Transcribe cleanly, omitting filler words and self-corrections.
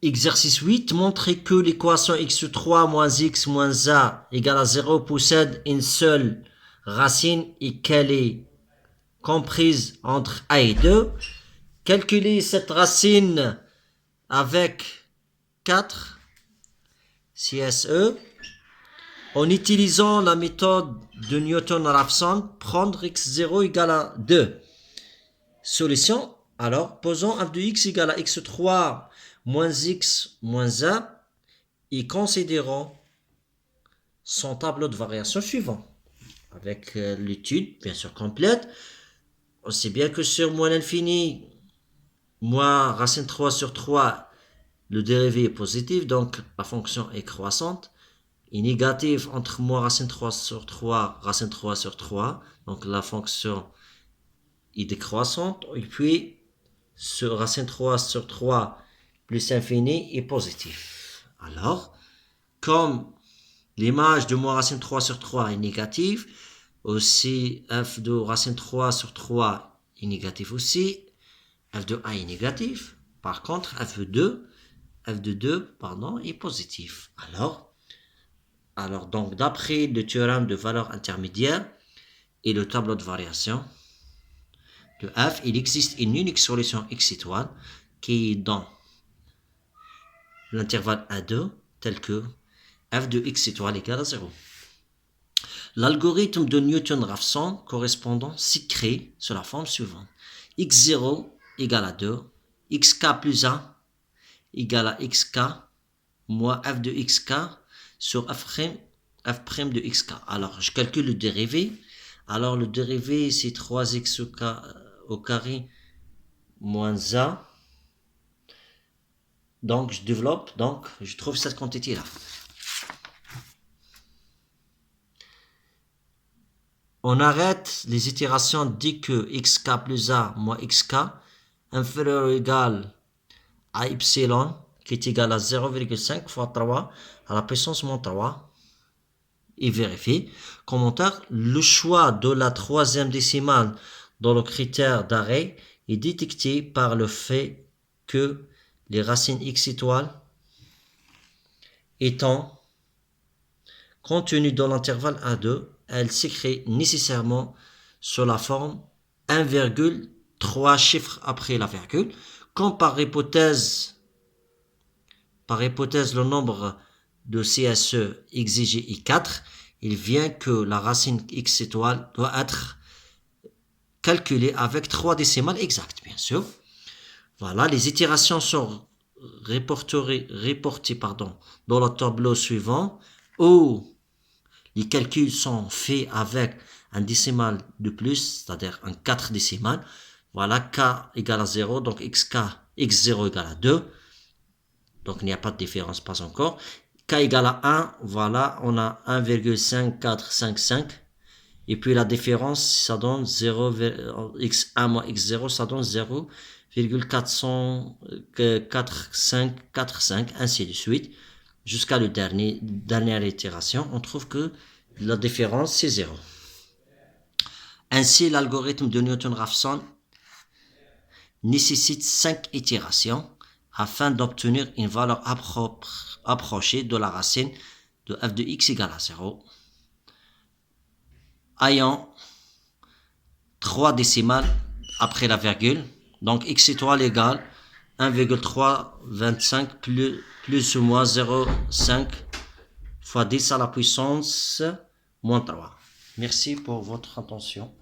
Exercice 8, montrer que l'équation x3 moins x moins a égale à 0 possède une seule racine et qu'elle est comprise entre a et 2. Calculer cette racine avec 4 CSE en utilisant la méthode de Newton-Raphson, prendre x0 égale à 2. Solution, alors posons f de x égale à x3 moins x moins a et considérons son tableau de variation suivant. Avec l'étude bien sûr complète, on sait bien que sur moins l'infini, moins racine 3 sur 3, le dérivé est positif, donc la fonction est croissante. Et négatif entre moins racine 3 sur 3, racine 3 sur 3, donc la fonction est décroissante. Et puis, ce racine 3 sur 3 plus infini est positif. Alors, comme l'image de moins racine 3 sur 3 est négative, aussi f de racine 3 sur 3 est négatif aussi, f de a est négatif. Par contre, f de 2 est positif. Alors donc, d'après le théorème de valeur intermédiaire et le tableau de variation de f, il existe une unique solution x étoile qui est dans l'intervalle A2 tel que f de x étoile égale à 0. L'algorithme de Newton-Raphson correspondant s'y crée sous la forme suivante. x0 égale à 2, xk plus 1 égale à xk moins f de xk sur f' de xk. Alors, je calcule le dérivé. Alors, le dérivé, c'est 3x au carré moins a. Donc, je développe. Donc, je trouve cette quantité-là. On arrête les itérations dès que xk plus a moins xk inférieur ou égal à epsilon, qui est égal à 0,5 fois 3 à la puissance moins 3. Et vérifier. Commentaire, le choix de la troisième décimale dans le critère d'arrêt est détecté par le fait que les racines x étoiles étant contenues dans l'intervalle A2, elles s'écrivent nécessairement sous la forme 1,3 chiffres après la virgule. Comme par hypothèse le nombre de CSE exigé est 4, il vient que la racine x étoile doit être calculée avec 3 décimales exactes, bien sûr. Voilà, les itérations sont reportées dans le tableau suivant, où les calculs sont faits avec un décimal de plus, c'est-à-dire un 4 décimales. Voilà, k égale à 0, donc x0 égale à 2. Donc, il n'y a pas de différence, pas encore. K égale à 1, voilà, on a 1,5455. Et puis, la différence, ça donne 0, x1 moins x0, ça donne 0,4545, ainsi de suite. Jusqu'à la dernière itération, on trouve que la différence, c'est 0. Ainsi, l'algorithme de Newton-Raphson nécessite 5 itérations afin d'obtenir une valeur approchée de la racine de f de x égale à 0, ayant 3 décimales après la virgule. Donc x étoile égale 1,325 plus ou moins 0,5 fois 10 à la puissance moins 3. Merci pour votre attention.